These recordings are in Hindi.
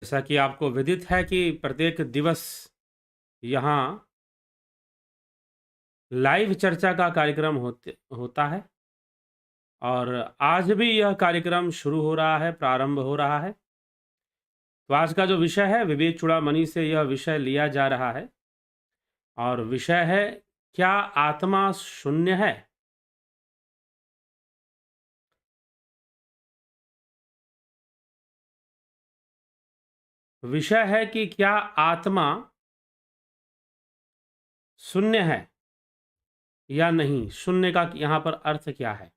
जैसा कि आपको विदित है कि प्रत्येक दिवस यहाँ लाइव चर्चा का कार्यक्रम होता है और आज भी यह कार्यक्रम शुरू हो रहा है, प्रारंभ हो रहा है। तो आज का जो विषय है विवेक चूड़ामणि से यह विषय लिया जा रहा है और विषय है, क्या आत्मा शून्य है? विषय है कि क्या आत्मा शून्य है या नहीं? शून्य का यहाँ पर अर्थ क्या है?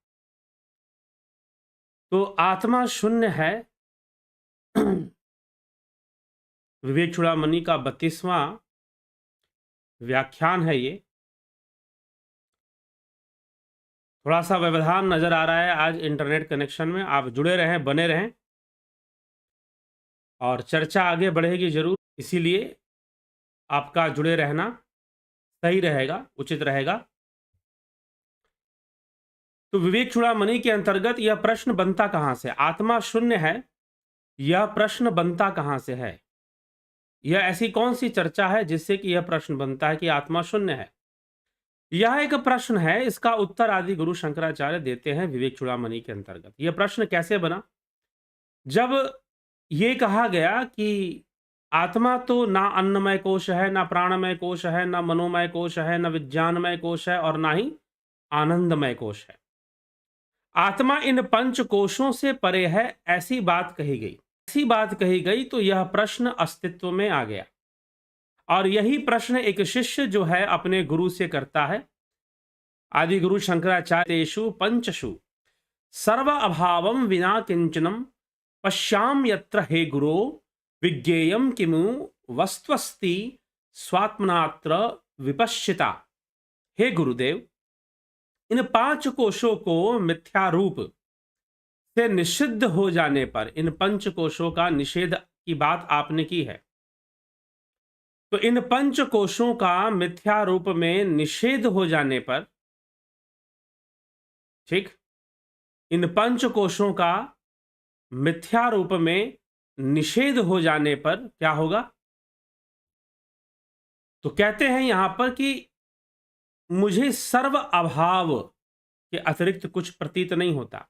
तो आत्मा शून्य है। विवेक चूड़ामणि का 32वां व्याख्यान है ये। थोड़ा-सा व्यवधान नज़र आ रहा है आज इंटरनेट कनेक्शन में। आप जुड़े रहें, बने रहें और चर्चा आगे बढ़ेगी ज़रूर, इसीलिए आपका जुड़े रहना सही रहेगा, उचित रहेगा। तो विवेक चूड़ामणि के अंतर्गत यह प्रश्न बनता कहाँ से? आत्मा शून्य है, यह प्रश्न बनता कहाँ से है? यह ऐसी कौन-सी चर्चा है जिससे कि यह प्रश्न बनता है कि आत्मा शून्य है? यह एक प्रश्न है, इसका उत्तर आदि गुरु शंकराचार्य देते हैं विवेक चूड़ामणि के अंतर्गत। यह प्रश्न कैसे बना? जब ये कहा गया कि आत्मा तो ना अन्नमय कोश है, ना प्राणमय कोश है, ना मनोमय कोश है, ना विज्ञानमय कोश है और ना ही आनंदमय कोश है। आत्मा इन पंच कोशों से परे है, ऐसी बात कही गई। ऐसी बात कही गई तो यह प्रश्न अस्तित्व में आ गया और यही प्रश्न एक शिष्य जो है अपने गुरु से करता है। आदि गुरु शंकराचार्येषु पंचषु सर्व अभावम विना किंचनम पश्याम यत्र हे गुरो विज्ञेयम किमु वस्त्वस्ति स्वात्मनात्र विपश्चिता। हे गुरुदेव, इन पांच कोशों को मिथ्या रूप से निषिद्ध हो जाने पर, इन पंच कोशों का निषेध की बात आपने की है, तो इन पंच कोशों का मिथ्या रूप में निषेध हो जाने पर, ठीक, इन पंच कोशों का मिथ्या रूप में निषेध हो जाने पर क्या होगा? तो कहते हैं यहां पर कि मुझे सर्व अभाव के अतिरिक्त कुछ प्रतीत नहीं होता।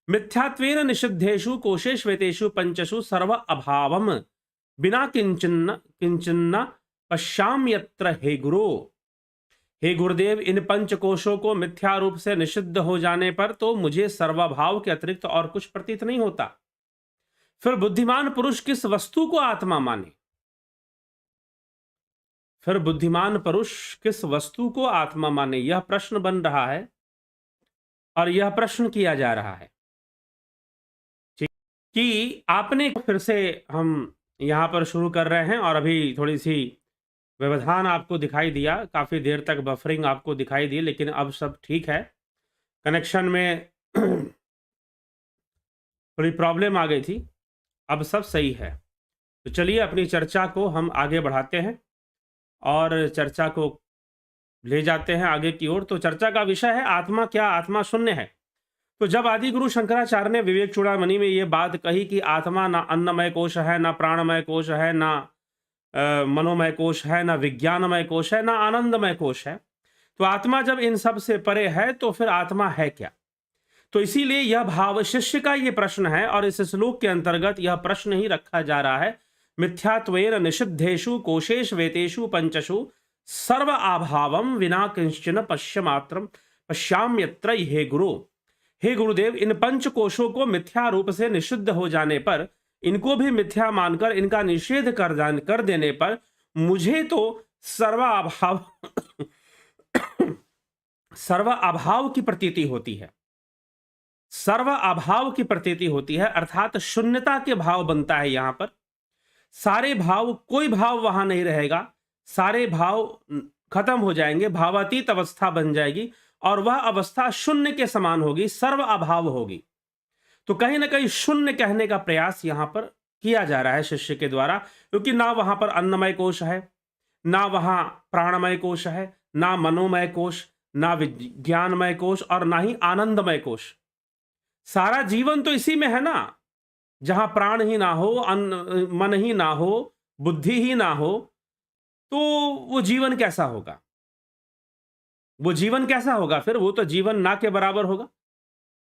मिथ्यात्वेन निषिद्धेषु कोशेष्वेतेषु पंचषु सर्व अभावम बिना किंचन किंचन पश्याम यत्र हे गुरु। हे गुरुदेव, इन पंच कोशों को मिथ्या रूप से निषिद्ध हो जाने पर तो मुझे सर्वभाव के अतिरिक्त और कुछ प्रतीत नहीं होता। फिर बुद्धिमान पुरुष किस वस्तु को आत्मा माने? फिर बुद्धिमान पुरुष किस वस्तु को आत्मा माने, यह प्रश्न बन रहा है और यह प्रश्न किया जा रहा है, ठीक, कि आपने फिर से हम यहां पर शुरू कर रहे हैं और अभी थोड़ी सी व्यवधान आपको दिखाई दिया, काफी देर तक बफरिंग आपको दिखाई दी, लेकिन अब सब ठीक है। कनेक्शन में थोड़ी प्रॉब्लम आ गई थी, अब सब सही है। तो चलिए अपनी चर्चा को हम आगे बढ़ाते हैं और चर्चा को ले जाते हैं आगे की ओर। तो चर्चा का विषय है आत्मा, क्या आत्मा शून्य है? तो जब आदि गुरु शंकराचार्य ने विवेक चूड़ामणि में ये बात कही कि आत्मा ना अन्नमय कोश है, ना प्राणमय कोश है, ना मनोमय कोश है, ना विज्ञानमय कोश है, ना आनंदमय कोश है, तो आत्मा जब इन सब से परे है तो फिर आत्मा है क्या? तो इसीलिए यह भाव शिष्य का ये प्रश्न है और इस श्लोक के अंतर्गत यह प्रश्न ही रखा जा रहा है। मिथ्यात्वेन निषिद्धेषु कोशेष्वेतेषु पंचषु सर्व अभावम विना किंचन पश्यमात्रम पश्याम्यत्र हे गुरु। हे गुरुदेव, इन पंच कोशों को मिथ्या रूप से निषिद्ध हो जाने पर, इनको भी मिथ्या मानकर इनका निषेध कर देने पर मुझे तो सर्वाभाव सर्व अभाव की प्रतीति होती है। सर्व अभाव की प्रतीति होती है अर्थात शून्यता के भाव बनता है। यहां पर सारे भाव, कोई भाव वहां नहीं रहेगा, सारे भाव खत्म हो जाएंगे, भावातीत अवस्था बन जाएगी और वह अवस्था शून्य के समान होगी, सर्व अभाव होगी। तो कहीं ना कहीं शून्य कहने का प्रयास यहां पर किया जा रहा है शिष्य के द्वारा, क्योंकि ना वहां पर अन्नमय कोश है, ना वहां प्राणमय कोश है, ना मनोमय कोश, ना विज्ञानमय कोश और ना ही आनंदमय कोश। सारा जीवन तो इसी में है ना। जहां प्राण ही ना हो, मन ही ना हो, बुद्धि ही ना हो, तो वो जीवन कैसा होगा? वो जीवन कैसा होगा फिर? वो तो जीवन ना के बराबर होगा।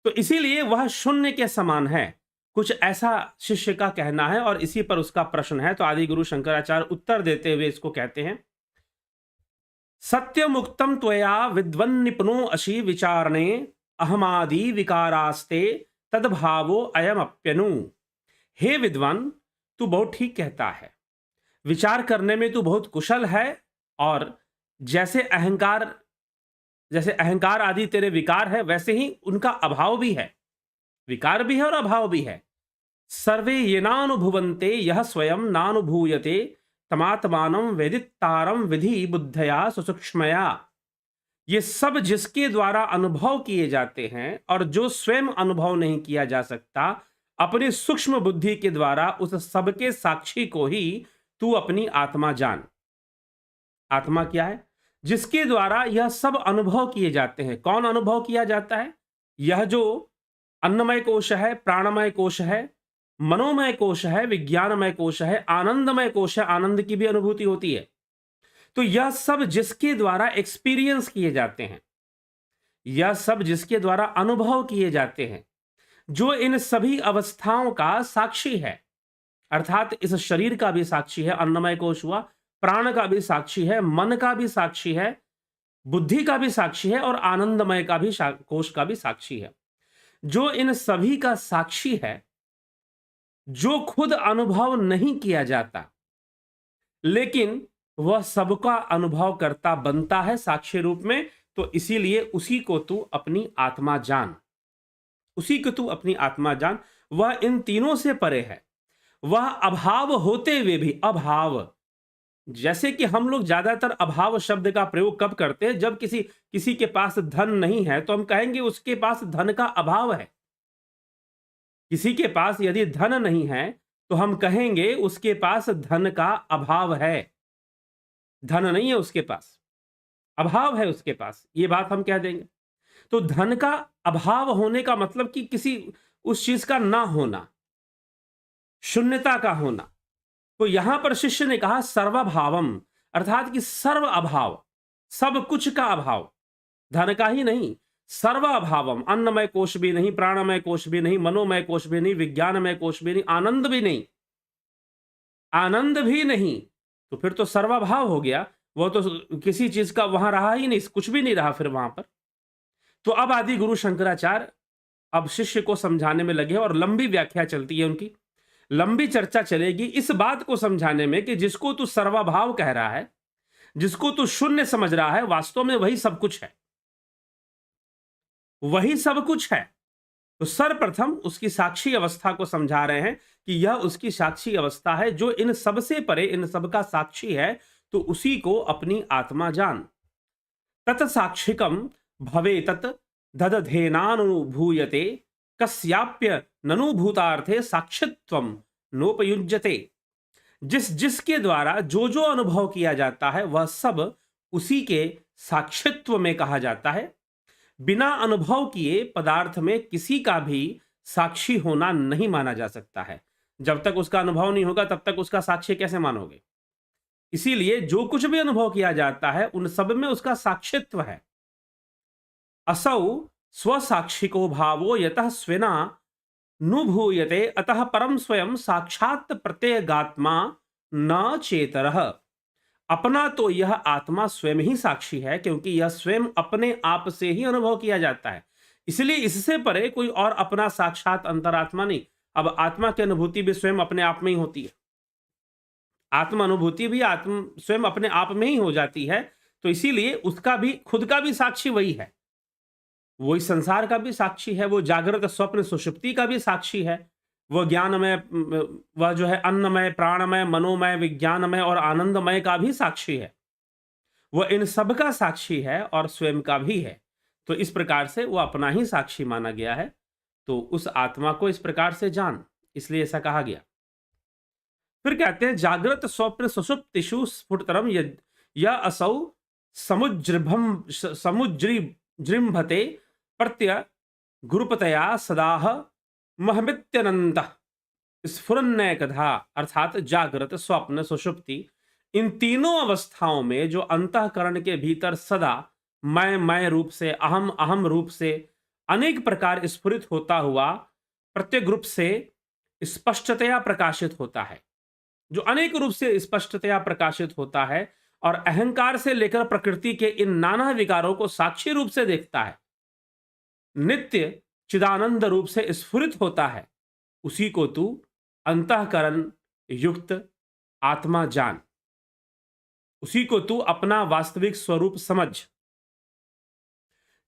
तो इसीलिए वह शून्य के समान है। कुछ ऐसा शिष्य का कहना है और इसी पर उसका प्रश्न है। तो आदि गुरु शंकराचार्य उत्तर देते हुए इसको कहते हैं, सत्यमुक्तम त्वया विद्वन्निपुनो अशी विचारणे अहमादि विकारास्ते तद्भावो अयमप्यनु। हे विद्वान, तू बहुत ठीक कहता है, विचार करने में तू बहुत कुशल है, और जैसे अहंकार आदि तेरे विकार है, वैसे ही उनका अभाव भी है। विकार भी है और अभाव भी है। सर्वे ये नानुभुवन्ते यह स्वयं नानुभूयते तमात्मानं वेदितारम विधि बुद्धया सुसूक्ष्मया। ये सब जिसके द्वारा अनुभव किए जाते हैं और जो स्वयं अनुभव नहीं किया जा सकता, अपनी सूक्ष्म बुद्धि के द्वारा उस सबके साक्षी को ही तू अपनी आत्मा जान। आत्मा क्या है? जिसके द्वारा यह सब अनुभव किए जाते हैं। कौन अनुभव किया जाता है? यह जो अन्नमय कोश है, प्राणमय कोश है, मनोमय कोश है, विज्ञानमय कोश है, आनंदमय कोश है, आनंद की भी अनुभूति होती है। तो यह सब जिसके द्वारा एक्सपीरियंस किए जाते हैं, यह सब जिसके द्वारा अनुभव किए जाते हैं, जो इन सभी अवस्थाओं का साक्षी है, अर्थात इस शरीर का भी साक्षी है, अन्नमय कोश हुआ, प्राण का भी साक्षी है, मन का भी साक्षी है, बुद्धि का भी साक्षी है, और आनंदमय का भी कोश का भी साक्षी है। जो इन सभी का साक्षी है, जो खुद अनुभव नहीं किया जाता, लेकिन वह सबका अनुभव करता बनता है साक्षी रूप में, तो इसीलिए उसी को तू अपनी आत्मा जान। उसी को तू अपनी आत्मा जान। वह इन तीनों से परे है। वह अभाव होते हुए भी, अभाव, जैसे कि हम लोग ज्यादातर अभाव शब्द का प्रयोग कब करते हैं? जब किसी के पास धन नहीं है तो हम कहेंगे उसके पास धन का अभाव है। किसी के पास यदि धन नहीं है तो हम कहेंगे उसके पास धन का अभाव है। धन नहीं है उसके पास, अभाव है उसके पास, ये बात हम कह देंगे। तो धन का अभाव होने का मतलब कि किसी उस चीज का ना होना, शून्यता का होना। तो यहां पर शिष्य ने कहा सर्वभावम, अर्थात कि सर्व अभाव, सब कुछ का अभाव, धन का ही नहीं, सर्व अभावम। अन्नमय कोश भी नहीं, प्राणमय कोश भी नहीं, मनोमय कोश भी नहीं, विज्ञानमय कोश भी नहीं, आनंद भी नहीं, आनंद भी नहीं, तो फिर तो सर्वाभाव हो गया। वो तो किसी चीज का वहां रहा ही नहीं, कुछ भी नहीं रहा फिर वहां पर। तो अब आदि गुरु शंकराचार्य अब शिष्य को समझाने में लगे और लंबी व्याख्या चलती है उनकी, लंबी चर्चा चलेगी इस बात को समझाने में कि जिसको तू सर्वाभाव कह रहा है, जिसको तू शून्य समझ रहा है, वास्तव में वही सब कुछ है, वही सब कुछ है। तो सर्वप्रथम उसकी साक्षी अवस्था को समझा रहे हैं कि यह उसकी साक्षी अवस्था है जो इन सबसे परे, इन सबका साक्षी है, तो उसी को अपनी आत्मा जान। तत् साक्षिकम भवे तत् ददधेनानुभूयते कस्याप्य ननुभूतार्थे साक्षित्वम नोपयुज्यते। जिसके द्वारा जो जो अनुभव किया जाता है वह सब उसी के साक्षित्व में कहा जाता है। बिना अनुभव किए पदार्थ में किसी का भी साक्षी होना नहीं माना जा सकता है। जब तक उसका अनुभव नहीं होगा तब तक उसका साक्षी कैसे मानोगे? इसीलिए जो कुछ भी अनुभव किया जाता है उन सब में उसका साक्षित्व है। असौ स्वसाक्षिको भावो यतः स्वेना नुभूयते अतः परम स्वयं साक्षात प्रत्यगात्मा न चेतरः। अपना तो यह आत्मा स्वयं ही साक्षी है, क्योंकि यह स्वयं अपने आप से ही अनुभव किया जाता है, इसलिए इससे परे कोई और अपना साक्षात अंतरात्मा नहीं। अब आत्मा की अनुभूति भी स्वयं अपने आप में ही होती है, आत्म अनुभूति भी आत्म स्वयं अपने आप में ही हो जाती है। तो इसीलिए उसका भी, खुद का भी साक्षी वही है, वही संसार का भी साक्षी है, वो जागृत स्वप्न सुषुप्ति का भी साक्षी है, वह ज्ञानमय, वह जो है अन्नमय, प्राणमय, मनोमय, विज्ञानमय और आनंदमय का भी साक्षी है, वह इन सब का साक्षी है और स्वयं का भी है। तो इस प्रकार से वो अपना ही साक्षी माना गया है। तो उस आत्मा को इस प्रकार से जान, इसलिए ऐसा कहा गया। फिर कहते हैं जागृत स्वप्न सुषुप्तिषु स्फुटतरम या असौ समुज्रिभते प्रत्य गुरुपतया सदाह महमित्यनंत। स्फुरन्नयकधा अर्थात जागृत, स्वप्न, सुषुप्ति, इन तीनों अवस्थाओं में जो अंतःकरण के भीतर सदा मैं रूप से, अहम अहम रूप से अनेक प्रकार स्फुरित होता हुआ प्रत्येक रूप से स्पष्टतया प्रकाशित होता है, जो अनेक रूप से स्पष्टतया प्रकाशित होता है और अहंकार से लेकर प्रकृति के इन नाना विकारों को साक्षी रूप से देखता है, नित्य चिदानंद रूप से स्फुरित होता है, उसी को तू अंतःकरण युक्त आत्मा जान, उसी को तू अपना वास्तविक स्वरूप समझ,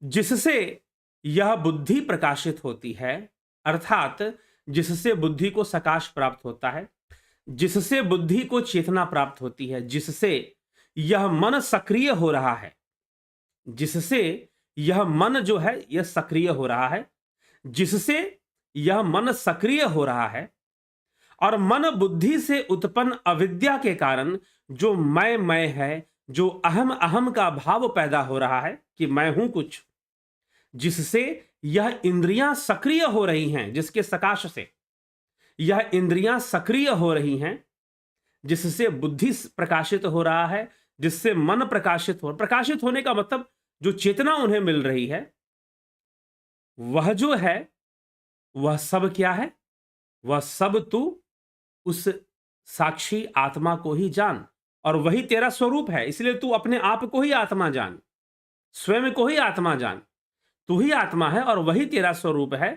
जिससे यह बुद्धि प्रकाशित होती है, अर्थात जिससे बुद्धि को सकाश प्राप्त होता है, जिससे बुद्धि को चेतना प्राप्त होती है, जिससे यह मन सक्रिय हो रहा है, जिससे यह मन जो है यह सक्रिय हो रहा है, जिससे यह मन सक्रिय हो रहा है और मन बुद्धि से उत्पन्न अविद्या के कारण जो मैं है, जो अहम अहम का भाव पैदा हो रहा है कि मैं हूं कुछ, जिससे यह इंद्रियां सक्रिय हो रही हैं, जिसके सकाश से यह इंद्रियां सक्रिय हो रही हैं, जिससे बुद्धि प्रकाशित हो रहा है, जिससे मन प्रकाशित होने का मतलब जो चेतना उन्हें मिल रही है, वह जो है वह सब क्या है? वह सब तू उस साक्षी आत्मा को ही जान और वही तेरा स्वरूप है। इसलिए तू अपने आप को ही आत्मा जान, स्वयं को ही आत्मा जान। तू ही आत्मा है और वही तेरा स्वरूप है।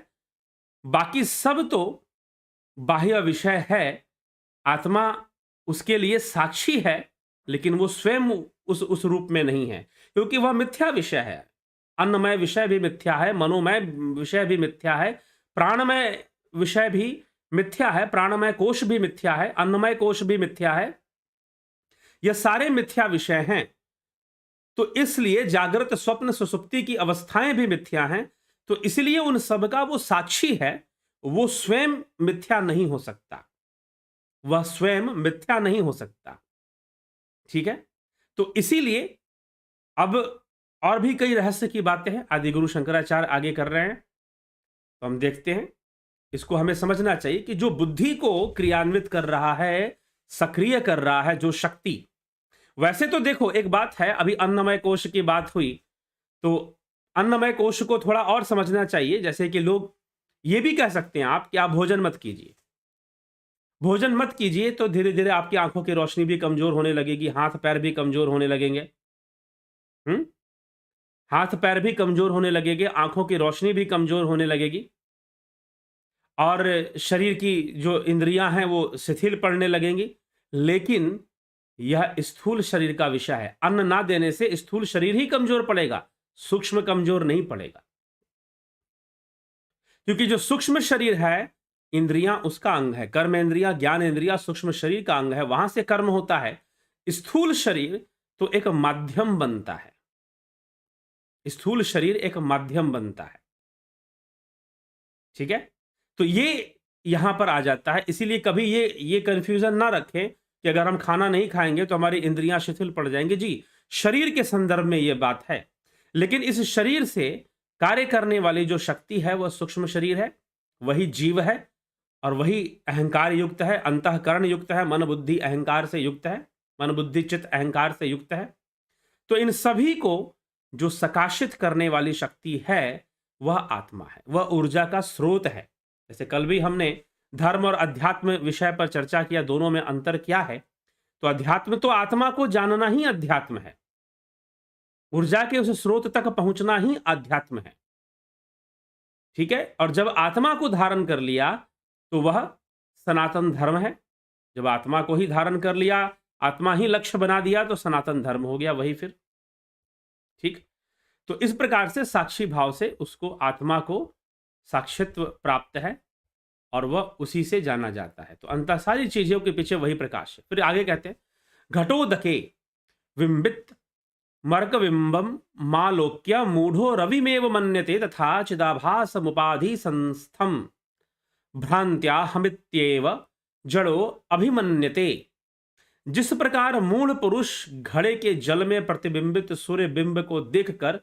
बाकी सब तो बाह्य विषय है। आत्मा उसके लिए साक्षी है, लेकिन वो स्वयं उस रूप में नहीं है, क्योंकि वह मिथ्या विषय है। अन्नमय विषय भी मिथ्या है, मनोमय विषय भी मिथ्या है, प्राणमय विषय भी मिथ्या है, प्राणमय कोश भी मिथ्या है, अन्नमय कोश भी मिथ्या है। यह सारे मिथ्या विषय हैं। तो इसलिए जागृत, स्वप्न, सुषुप्ति की अवस्थाएं भी मिथ्या हैं। तो इसलिए उन सब का वो साक्षी है, वो स्वयं मिथ्या नहीं हो सकता, वह स्वयं मिथ्या नहीं हो सकता। ठीक है, तो इसीलिए अब और भी कई रहस्य की बातें हैं, आदि गुरु शंकराचार्य आगे कर रहे हैं, तो हम देखते हैं। इसको हमें समझना चाहिए कि जो बुद्धि को क्रियान्वित कर रहा है, सक्रिय कर रहा है, जो शक्ति, वैसे तो देखो एक बात है, अभी अन्नमय कोश की बात हुई, तो अन्नमय कोश को थोड़ा और समझना चाहिए। जैसे कि लोग ये भी कह सकते हैं आप कि आप भोजन मत कीजिए, भोजन मत कीजिए, तो धीरे धीरे आपकी आंखों की रोशनी भी कमजोर होने लगेगी, हाथ पैर भी कमजोर होने लगेंगे। हाथ पैर भी कमजोर होने लगेंगे, आंखों की रोशनी भी कमजोर होने लगेगी और शरीर की जो इंद्रियां हैं वो शिथिल पड़ने लगेंगी। लेकिन यह स्थूल शरीर का विषय है। अन्न ना देने से स्थूल शरीर ही कमजोर पड़ेगा, सूक्ष्म कमजोर नहीं पड़ेगा, क्योंकि जो सूक्ष्म शरीर है, इंद्रियां उसका अंग है, कर्म इंद्रिया, ज्ञान इंद्रिया सूक्ष्म शरीर का अंग है, वहां से कर्म होता है। स्थूल शरीर तो एक माध्यम बनता है, स्थूल शरीर एक माध्यम बनता है। ठीक है, तो ये यहां पर आ जाता है। इसीलिए कभी ये कंफ्यूजन ना रखें कि अगर हम खाना नहीं खाएंगे तो हमारी इंद्रियां शिथिल पड़ जाएंगे। जी, शरीर के संदर्भ में ये बात है, लेकिन इस शरीर से कार्य करने वाली जो शक्ति है वह सूक्ष्म शरीर है, वही जीव है और वही अहंकार युक्त है, अंतःकरण युक्त है, मन बुद्धि अहंकार से युक्त है, मन बुद्धि चित्त अहंकार से युक्त है। तो इन सभी को जो सकाशित करने वाली शक्ति है वह आत्मा है, वह ऊर्जा का स्रोत है। जैसे कल भी हमने धर्म और अध्यात्म विषय पर चर्चा किया, दोनों में अंतर क्या है। तो अध्यात्म तो आत्मा को जानना ही अध्यात्म है, ऊर्जा के उस स्रोत तक पहुंचना ही अध्यात्म है। ठीक है, और जब आत्मा को धारण कर लिया तो वह सनातन धर्म है। जब आत्मा को ही धारण कर लिया, आत्मा ही लक्ष्य बना दिया, तो सनातन धर्म हो गया वही फिर। ठीक, तो इस प्रकार से साक्षी भाव से उसको, आत्मा को साक्षित्व प्राप्त है और वह उसी से जाना जाता है। तो अंतः सारी चीजों के पीछे वही प्रकाश है। फिर आगे कहते हैं, घटोदके विंबित मर्कबिंबम मालोक्य मूढ़ो रविमेव मन्यते तथा चिदाभासमुपाधि संस्थम भ्रांत्या हमित्येव जड़ो अभिमन्यते। जिस प्रकार मूढ़ पुरुष घड़े के जल में प्रतिबिंबित सूर्य बिंब को देखकर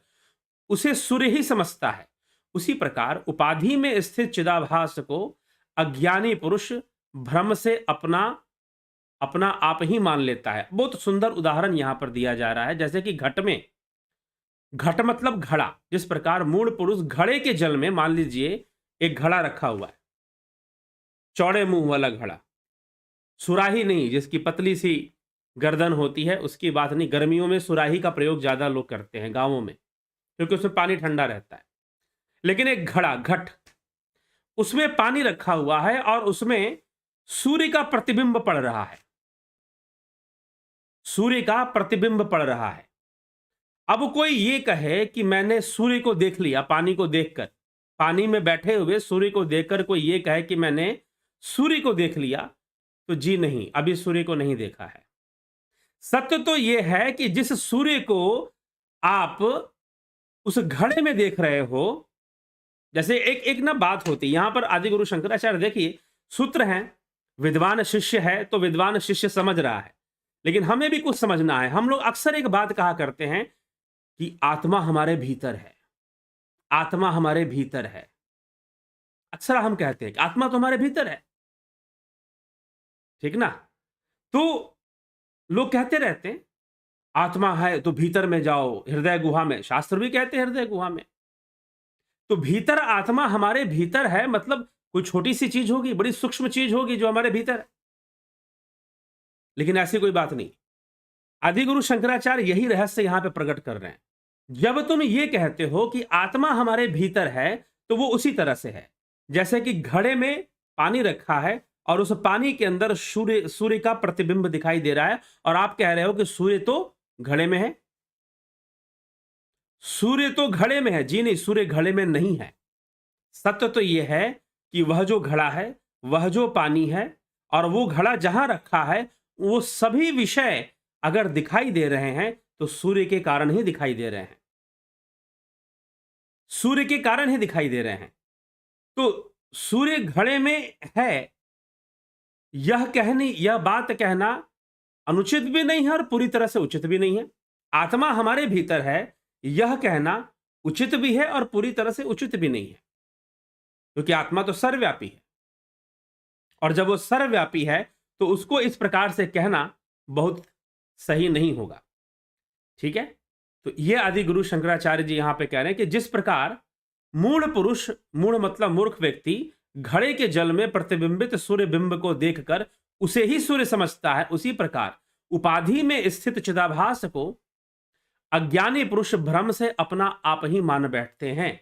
उसे सूर्य ही समझता है, उसी प्रकार उपाधि में स्थित चिदाभास को अज्ञानी पुरुष भ्रम से अपना अपना आप ही मान लेता है। बहुत सुंदर उदाहरण यहां पर दिया जा रहा है, जैसे कि घट में, घट मतलब घड़ा, जिस प्रकार मूल पुरुष घड़े के जल में, मान लीजिए एक घड़ा रखा हुआ है, चौड़े मुंह वाला घड़ा, सुराही नहीं, जिसकी पतली सी गर्दन होती है, उसकी बात नहीं। गर्मियों में सुराही का प्रयोग ज्यादा लोग करते हैं गांवों में, क्योंकि उसमें पानी ठंडा रहता है। लेकिन एक घड़ा, घट, उसमें पानी रखा हुआ है और उसमें सूर्य का प्रतिबिंब पड़ रहा है, सूर्य का प्रतिबिंब पड़ रहा है। अब कोई ये कहे कि मैंने सूर्य को देख लिया, पानी को देखकर, पानी में बैठे हुए सूर्य को देखकर कोई ये कहे कि मैंने सूर्य को देख लिया, तो जी नहीं, अभी सूर्य को नहीं देखा है। सत्य तो यह है कि जिस सूर्य को आप उस घड़े में देख रहे हो, जैसे एक एक ना बात होती है यहां पर, आदि गुरु शंकराचार्य देखिए, सूत्र हैं, विद्वान शिष्य है तो विद्वान शिष्य समझ रहा है, लेकिन हमें भी कुछ समझना है। हम लोग अक्सर एक बात कहा करते हैं कि आत्मा हमारे भीतर है, आत्मा हमारे भीतर है। अक्सर हम कहते हैं कि आत्मा तो हमारे भीतर है, ठीक ना। तो लोग कहते रहते हैं आत्मा है तो भीतर में जाओ, हृदय गुहा में, शास्त्र भी कहते हैं हृदय गुहा में। तो भीतर आत्मा हमारे भीतर है, मतलब कोई छोटी सी चीज होगी, बड़ी सूक्ष्म चीज होगी जो हमारे भीतर है, लेकिन ऐसी कोई बात नहीं। आदिगुरु शंकराचार्य यही रहस्य यहां पे प्रकट कर रहे हैं। जब तुम ये कहते हो कि आत्मा हमारे भीतर है, तो वो उसी तरह से है जैसे कि घड़े में पानी रखा है और उस पानी के अंदर सूर्य का प्रतिबिंब दिखाई दे रहा है, और आप कह रहे हो कि सूर्य तो घड़े में है, सूर्य तो घड़े में है। जी नहीं, सूर्य घड़े में नहीं है। सत्य तो यह है कि वह जो घड़ा है, वह जो पानी है, और वो घड़ा जहां रखा है, वो सभी विषय अगर दिखाई दे रहे हैं तो सूर्य के कारण ही दिखाई दे रहे हैं, सूर्य के कारण ही दिखाई दे रहे हैं। तो सूर्य घड़े में है, यह बात कहना अनुचित भी नहीं है और पूरी तरह से उचित भी नहीं है। आत्मा हमारे भीतर है, यह कहना उचित भी है और पूरी तरह से उचित भी नहीं है, क्योंकि आत्मा तो सर्वव्यापी है, और जब वो सर्वव्यापी है तो उसको इस प्रकार से कहना बहुत सही नहीं होगा। ठीक है, तो ये आदि गुरु शंकराचार्य जी यहां पे कह रहे हैं कि जिस प्रकार मूढ़ पुरुष, मूढ़ मतलब मूर्ख व्यक्ति, घड़े के जल में प्रतिबिंबित सूर्य बिंब को देखकर उसे ही सूर्य समझता है, उसी प्रकार उपाधि में स्थित चिदाभास को अज्ञानी पुरुष भ्रम से अपना आप ही मान बैठते हैं।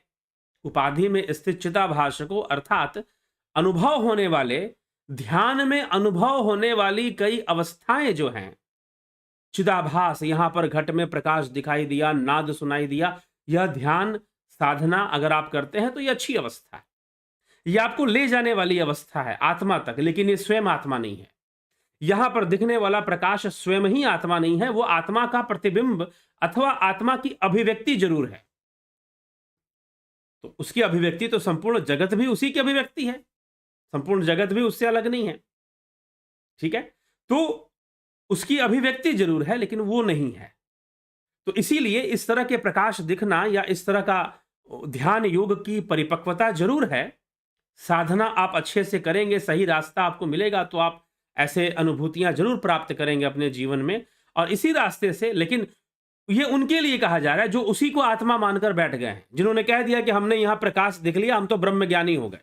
उपाधि में स्थित चिदाभास को, अर्थात अनुभव होने वाले, ध्यान में अनुभव होने वाली कई अवस्थाएं जो हैं, चिदाभास, यहां पर घट में प्रकाश दिखाई दिया, नाद सुनाई दिया, यह ध्यान साधना अगर आप करते हैं तो यह अच्छी अवस्था है, यह आपको ले जाने वाली अवस्था है आत्मा तक, लेकिन ये स्वयं आत्मा नहीं है। यहां पर दिखने वाला प्रकाश स्वयं ही आत्मा नहीं है, वो आत्मा का प्रतिबिंब अथवा आत्मा की अभिव्यक्ति जरूर है। तो उसकी अभिव्यक्ति तो संपूर्ण जगत भी उसी की अभिव्यक्ति है, संपूर्ण जगत भी उससे अलग नहीं है। ठीक है, तो उसकी अभिव्यक्ति जरूर है लेकिन वो नहीं है। तो इसीलिए इस तरह के प्रकाश दिखना या इस तरह का ध्यान योग की परिपक्वता जरूर है। साधना आप अच्छे से करेंगे, सही रास्ता आपको मिलेगा तो आप ऐसे अनुभूतियां जरूर प्राप्त करेंगे अपने जीवन में, और इसी रास्ते से। लेकिन ये उनके लिए कहा जा रहा है जो उसी को आत्मा मानकर बैठ गए हैं, जिन्होंने कह दिया कि हमने यहां प्रकाश देख लिया, हम तो ब्रह्म ज्ञानी हो गए,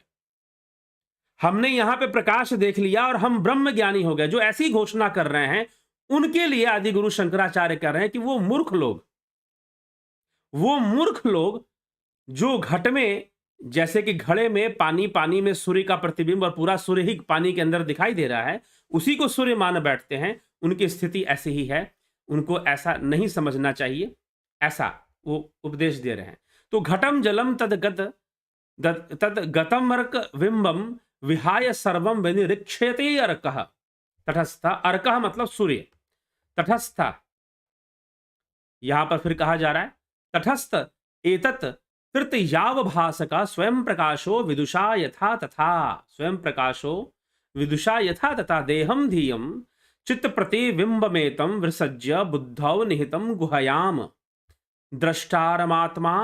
हमने यहां पे प्रकाश देख लिया और हम ब्रह्म ज्ञानी हो गए। जो ऐसी घोषणा कर रहे हैं, उनके लिए आदि गुरु शंकराचार्य कह रहे हैं कि वो मूर्ख लोग जो घट में, जैसे कि घड़े में पानी में सूर्य का प्रतिबिंब और पूरा सूर्य ही पानी के अंदर दिखाई दे रहा है, उसी को सूर्य मान बैठते हैं, उनकी स्थिति ऐसी ही है, उनको ऐसा नहीं समझना चाहिए, ऐसा वो उपदेश दे रहे हैं। तो घटम जलम तद गतमर्क बिंबम विहाय सर्वम विनिरीक्षेते अर्कः तटस्थ। अर्कः मतलब सूर्य, तटस्थ, यहां पर फिर कहा जा रहा है तटस्थ एतत् तृतीयाव भासका स्वयं प्रकाशो विदुषा यथा तथा, स्वयं प्रकाशो विदुषा यथा तथा देहम धीयम चित्त प्रतिबिंबमेतम विसृज्य बुद्धौ निहितम गुहयाम द्रष्टारमात्मा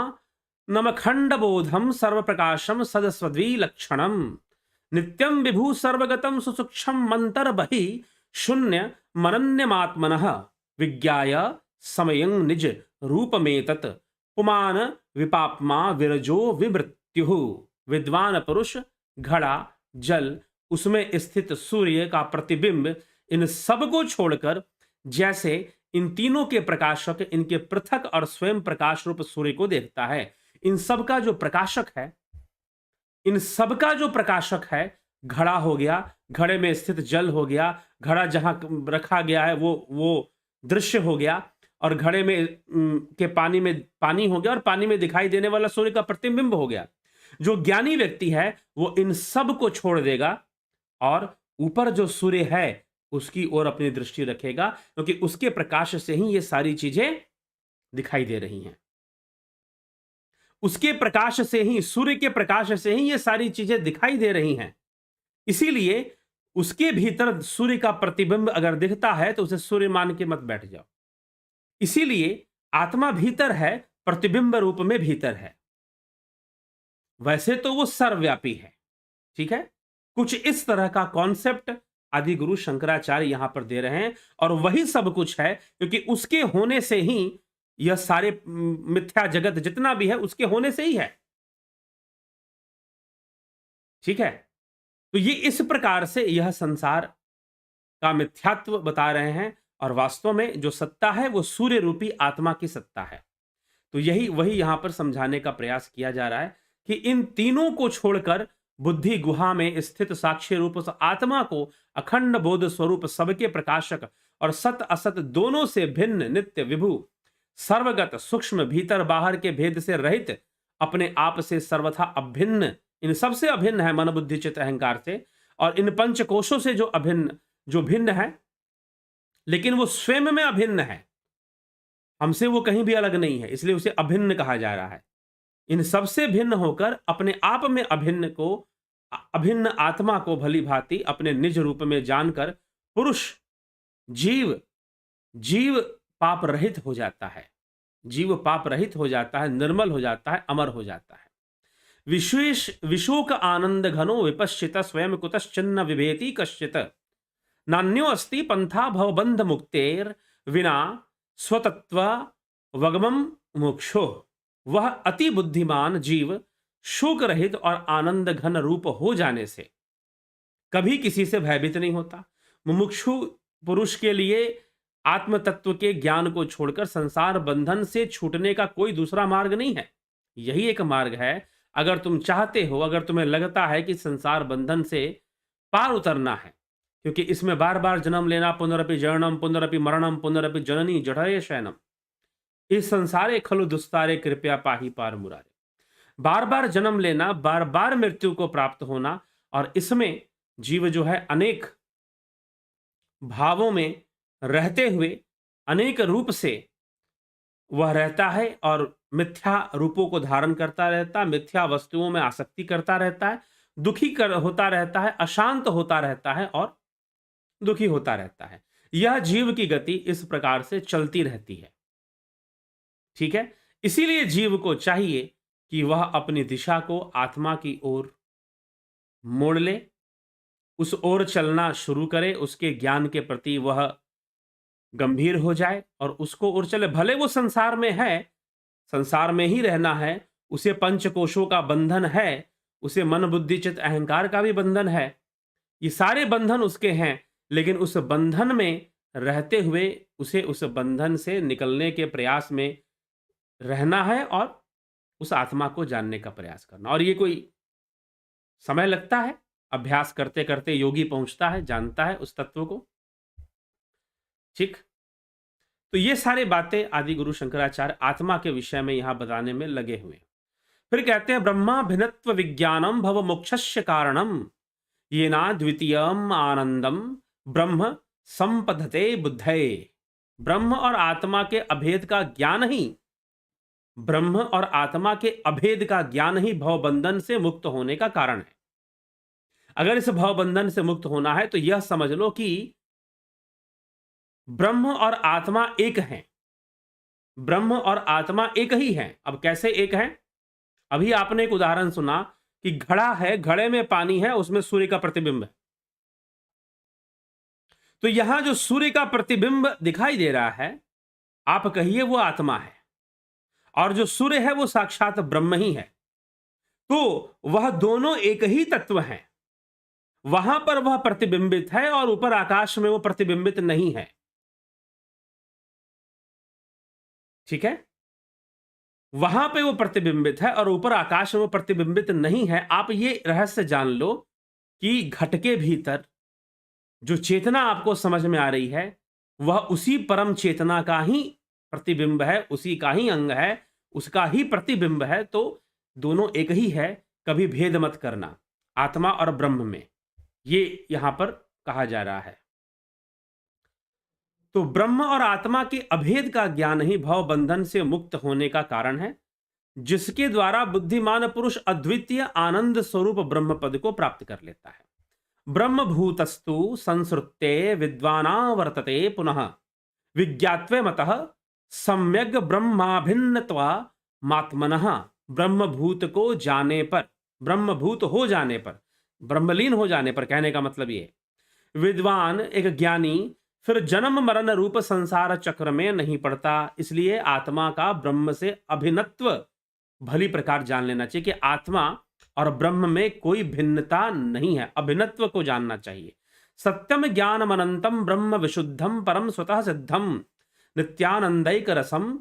नमखंड बोधम सर्व प्रकाशम सदस्वद्विलक्षणम नित्यं विभु सर्वगतं सुसूक्ष्म मंतर बहि शून्य मनन्यमात्मनः विज्ञाय समयं निज रूपमेतत् पुमान विपाप्मा विरजो विमृत्युः। विद्वान पुरुष, घड़ा, जल, उसमें स्थित सूर्य का प्रतिबिंब, इन सब को छोड़कर जैसे इन तीनों के प्रकाशक इनके पृथक और स्वयं प्रकाश रूप सूर्य को देखता है, इन सब का जो प्रकाशक है, इन सब का जो प्रकाशक है, घड़ा हो गया, घड़े में स्थित जल हो गया, घड़ा जहां रखा गया है वो दृश्य हो गया, और घड़े में के पानी में पानी हो गया, और पानी में दिखाई देने वाला सूर्य का प्रतिबिंब हो गया। जो ज्ञानी व्यक्ति है वो इन सब को छोड़ देगा और ऊपर जो सूर्य है उसकी ओर अपनी दृष्टि रखेगा, क्योंकि उसके प्रकाश से ही ये सारी चीजें दिखाई दे रही हैं। उसके प्रकाश से ही, सूर्य के प्रकाश से ही ये सारी चीजें दिखाई दे रही हैं। इसीलिए उसके भीतर सूर्य का प्रतिबिंब अगर दिखता है तो उसे सूर्य मान के मत बैठ जाओ। इसीलिए आत्मा भीतर है, प्रतिबिंब रूप में भीतर है। वैसे तो वो सर्वव्यापी है, ठीक है। कुछ इस तरह का कॉन्सेप्ट आदि गुरु शंकराचार्य यहां पर दे रहे हैं, और वही सब कुछ है, क्योंकि उसके होने से ही यह सारे मिथ्या जगत जितना भी है उसके होने से ही है, ठीक है। तो ये इस प्रकार से यह संसार का मिथ्यात्व बता रहे हैं, और वास्तव में जो सत्ता है वो सूर्य रूपी आत्मा की सत्ता है। तो यही वही यहां पर समझाने का प्रयास किया जा रहा है कि इन तीनों को छोड़कर बुद्धि गुहा में स्थित साक्षी रूप उस आत्मा को अखंड बोध स्वरूप, सबके प्रकाशक और सत असत दोनों से भिन्न, नित्य विभु, सर्वगत, सूक्ष्म, भीतर बाहर के भेद से रहित, अपने आप से सर्वथा अभिन्न, इन सबसे अभिन्न है मन बुद्धि चित्त अहंकार से, और इन पंचकोशों से जो अभिन्न, जो भिन्न है, लेकिन वो स्वयं में अभिन्न है, हमसे वो कहीं भी अलग नहीं है, इसलिए उसे अभिन्न कहा जा रहा है। इन सबसे भिन्न होकर अपने आप में अभिन्न को, अभिन्न आत्मा को भली भांति अपने निज रूप में जानकर पुरुष, जीव पाप रहित हो जाता है, जीव पाप रहित हो जाता है, निर्मल हो जाता है, अमर हो जाता है। विशेष विशोक आनंद घनो विपश्चित स्वयं कुतश्चिन्न विभेति कश्चित, नान्यो अस्ति पंथा भवबंध मुक्तेर विना स्वतत्व वगमम मोक्षो। वह अति बुद्धिमान जीव शोक रहित और आनंद घन रूप हो जाने से कभी किसी से भयभीत नहीं होता। मुमुक्षु पुरुष के लिए आत्म तत्व के ज्ञान को छोड़कर संसार बंधन से छूटने का कोई दूसरा मार्ग नहीं है, यही एक मार्ग है। अगर तुम चाहते हो, अगर तुम्हें लगता है कि संसार बंधन से पार उतरना है, क्योंकि इसमें बार बार जन्म लेना, पुनरपि जननम पुनरपि मरणम पुनरपि जननी जठरे शयनम, इस संसारे खलु दुस्तारे कृपया पाही पार मुरारे, बार बार जन्म लेना, बार बार मृत्यु को प्राप्त होना, और इसमें जीव जो है अनेक भावों में रहते हुए अनेक रूप से वह रहता है, और मिथ्या रूपों को धारण करता रहता है, मिथ्या वस्तुओं में आसक्ति करता रहता है, दुखी होता रहता है, अशांत होता रहता है और दुखी होता रहता है। यह जीव की गति इस प्रकार से चलती रहती है, ठीक है। इसीलिए जीव को चाहिए कि वह अपनी दिशा को आत्मा की ओर मोड़ ले, उस ओर चलना शुरू करे, उसके ज्ञान के प्रति वह गंभीर हो जाए और उसको ओर चले। भले वो संसार में है, संसार में ही रहना है, उसे पंचकोशों का बंधन है, उसे मन बुद्धि चित्त अहंकार का भी बंधन है, ये सारे बंधन उसके हैं, लेकिन उस बंधन में रहते हुए उसे उस बंधन से निकलने के प्रयास में रहना है और उस आत्मा को जानने का प्रयास करना। और ये कोई समय लगता है, अभ्यास करते करते योगी पहुंचता है, जानता है उस तत्व को, ठीक। तो ये सारी बातें आदि गुरु शंकराचार्य आत्मा के विषय में यहां बताने में लगे हुए। फिर कहते हैं ब्रह्मा भिन्नत्व विज्ञानम भव मोक्षस्य कारणम ये ना द्वितीयम आनंदम ब्रह्म संपदते बुद्धये। ब्रह्म और आत्मा के अभेद का ज्ञान ही, ब्रह्म और आत्मा के अभेद का ज्ञान ही भवबंधन से मुक्त होने का कारण है। अगर इस भवबंधन से मुक्त होना है तो यह समझ लो कि ब्रह्म और आत्मा एक हैं, ब्रह्म और आत्मा एक ही हैं। अब कैसे एक हैं? अभी आपने एक उदाहरण सुना कि घड़ा है, घड़े में पानी है, उसमें सूर्य का प्रतिबिंब है। तो यहां जो सूर्य का प्रतिबिंब दिखाई दे रहा है, आप कहिए वो आत्मा है, और जो सूर्य है वो साक्षात ब्रह्म ही है। तो वह दोनों एक ही तत्व हैं। वहां पर वह प्रतिबिंबित है और ऊपर आकाश में वो प्रतिबिंबित नहीं है। ठीक है, वहां पे वो प्रतिबिंबित है और ऊपर आकाश में वो प्रतिबिंबित नहीं है। आप ये रहस्य जान लो कि घट के भीतर जो चेतना आपको समझ में आ रही है, वह उसी परम चेतना का ही प्रतिबिंब है, उसी का ही अंग है, उसका ही प्रतिबिंब है। तो दोनों एक ही है, कभी भेद मत करना आत्मा और ब्रह्म में, ये यहां पर कहा जा रहा है। तो ब्रह्म और आत्मा के अभेद का ज्ञान ही भव बंधन से मुक्त होने का कारण है, जिसके द्वारा बुद्धिमान पुरुष अद्वितीय आनंद स्वरूप ब्रह्म पद को प्राप्त कर लेता है। ब्रह्म भूतस्तु संसृत्ते विद्वानावर्तते पुनः विज्ञात्वे मतः सम्यग् ब्रह्माभिन्नत्वा मात्मनः। ब्रह्म भूत को जाने पर, ब्रह्म भूत हो जाने पर, ब्रह्मलीन हो जाने पर, कहने का मतलब ये, विद्वान एक ज्ञानी फिर जन्म मरण रूप संसार चक्र में नहीं पड़ता। इसलिए आत्मा का ब्रह्म से अभिन्नत्व भली प्रकार जान लेना चाहिए कि आत्मा और ब्रह्म में कोई भिन्नता नहीं है, अभिन्नत्व को जानना चाहिए। सत्यम ज्ञानम अनंतम ब्रह्म विशुद्धम परम स्वतः सिद्धम नित्यानंदैक रसम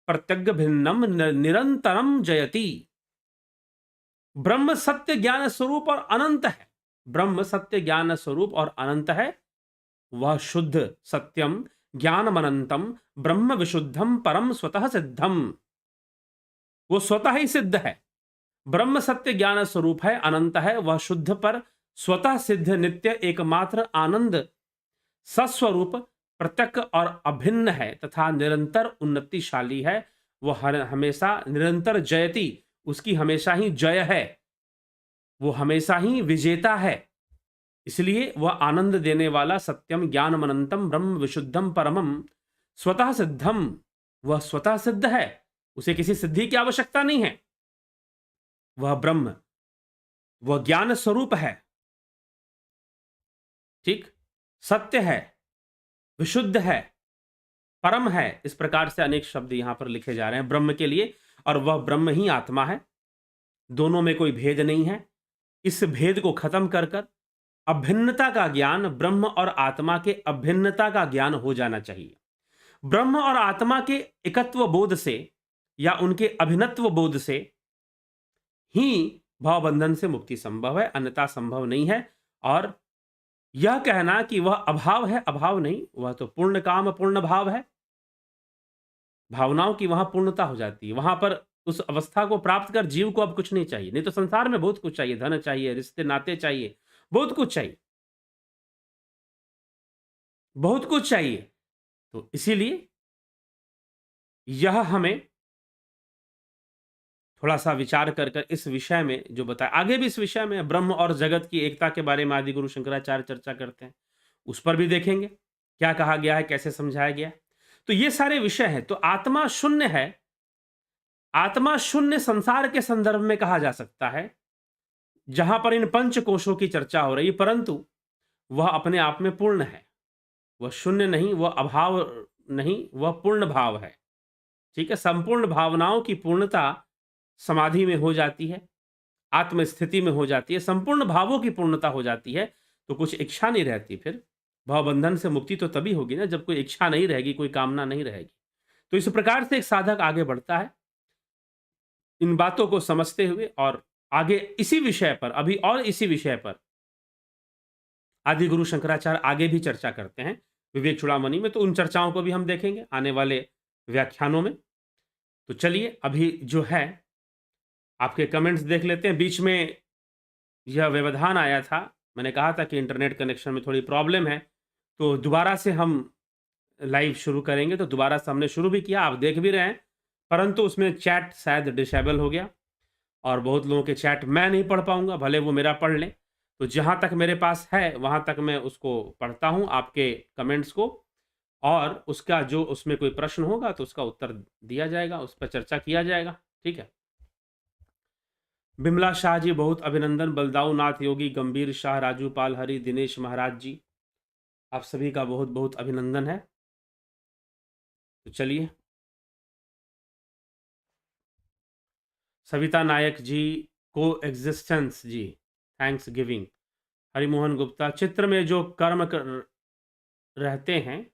प्रत्यग्ग भिन्नम निरंतरम जयति। ब्रह्म सत्य ज्ञान स्वरूप और अनंत है। ब्रह्म सत्य ज्ञान स्वरूप और अनंत है। वह शुद्ध सत्यम ज्ञानम अनंतम ब्रह्म विशुद्धम परम स्वतः सिद्धम, वो स्वतः ही सिद्ध है। ब्रह्म सत्य ज्ञान स्वरूप है, अनंत है, वह शुद्ध पर स्वतः सिद्ध नित्य एकमात्र आनंद सस्वरूप प्रत्यक्ष और अभिन्न है तथा निरंतर उन्नतिशाली है। वह हमेशा निरंतर जयति, उसकी हमेशा ही जय है, वो हमेशा ही विजेता है। इसलिए वह आनंद देने वाला सत्यम ज्ञानम अनंतम ब्रह्म विशुद्धम परमम स्वतः सिद्धम, वह स्वतः सिद्ध है, उसे किसी सिद्धि की आवश्यकता नहीं है। वह ब्रह्म, वह ज्ञान स्वरूप है, ठीक, सत्य है, विशुद्ध है, परम है। इस प्रकार से अनेक शब्द यहां पर लिखे जा रहे हैं ब्रह्म के लिए, और वह ब्रह्म ही आत्मा है। दोनों में कोई भेद नहीं है। इस भेद को खत्म कर कर अभिन्नता का ज्ञान, ब्रह्म और आत्मा के अभिन्नता का ज्ञान हो जाना चाहिए। ब्रह्म और आत्मा के एकत्व बोध से या उनके अभिन्नत्व बोध से ही भावबंधन से मुक्ति संभव है, अन्यथा संभव नहीं है। और यह कहना कि वह अभाव है, अभाव नहीं, वह तो पूर्ण काम पूर्ण भाव है। भावनाओं की वहां पूर्णता हो जाती है। वहां पर उस अवस्था को प्राप्त कर जीव को अब कुछ नहीं चाहिए। नहीं तो संसार में बहुत कुछ चाहिए, धन चाहिए, रिश्ते नाते चाहिए, बहुत कुछ चाहिए, बहुत कुछ चाहिए। तो इसीलिए यह हमें थोड़ा सा विचार कर कर इस विषय में जो बताया, आगे भी इस विषय में ब्रह्म और जगत की एकता के बारे में आदि गुरु शंकराचार्य चर्चा करते हैं, उस पर भी देखेंगे क्या कहा गया है, कैसे समझाया गया। तो ये सारे विषय हैं। तो आत्मा शून्य है। आत्मा शून्य संसार के संदर्भ में कहा जा सकता है, जहां पर इन पंच कोशों की चर्चा हो रही है, परंतु वह अपने आप में पूर्ण है। वह शून्य नहीं, वह अभाव नहीं, वह पूर्ण भाव है। ठीक है, संपूर्ण भावनाओं की पूर्णता समाधि में हो जाती है, आत्मस्थिति में हो जाती है, संपूर्ण भावों की पूर्णता हो जाती है। तो कुछ इच्छा नहीं रहती। फिर भावबंधन से मुक्ति तो तभी होगी ना जब कोई इच्छा नहीं रहेगी, कोई कामना नहीं रहेगी। तो इस प्रकार से एक साधक आगे बढ़ता है इन बातों को समझते हुए, और आगे इसी विषय पर, अभी और इसी विषय पर आदि गुरु शंकराचार्य आगे भी चर्चा करते हैं विवेक चूड़ामणि में। तो उन चर्चाओं को भी हम देखेंगे आने वाले व्याख्यानों में। तो चलिए अभी जो है आपके कमेंट्स देख लेते हैं। बीच में यह व्यवधान आया था, मैंने कहा था कि इंटरनेट कनेक्शन में थोड़ी प्रॉब्लम है, तो दोबारा से हम लाइव शुरू करेंगे। तो दोबारा से हमने शुरू भी किया, आप देख भी रहे हैं, परंतु उसमें चैट शायद डिसेबल हो गया और बहुत लोगों के चैट मैं नहीं पढ़ पाऊंगा, भले वो मेरा पढ़ लें। तो जहाँ तक मेरे पास है वहाँ तक मैं उसको पढ़ता हूँ, आपके कमेंट्स को, और उसका जो उसमें कोई प्रश्न होगा तो उसका उत्तर दिया जाएगा, उस पर चर्चा किया जाएगा। ठीक है, बिमला शाह जी बहुत अभिनंदन, बलदाऊ नाथ योगी, गंभीर शाह, राजू पाल हरि, दिनेश महाराज जी, आप सभी का बहुत बहुत अभिनंदन है। तो चलिए, सविता नायक जी, को एग्जिस्टेंस जी, थैंक्स गिविंग। हरिमोहन गुप्ता, चित्र में जो कर्म रहते हैं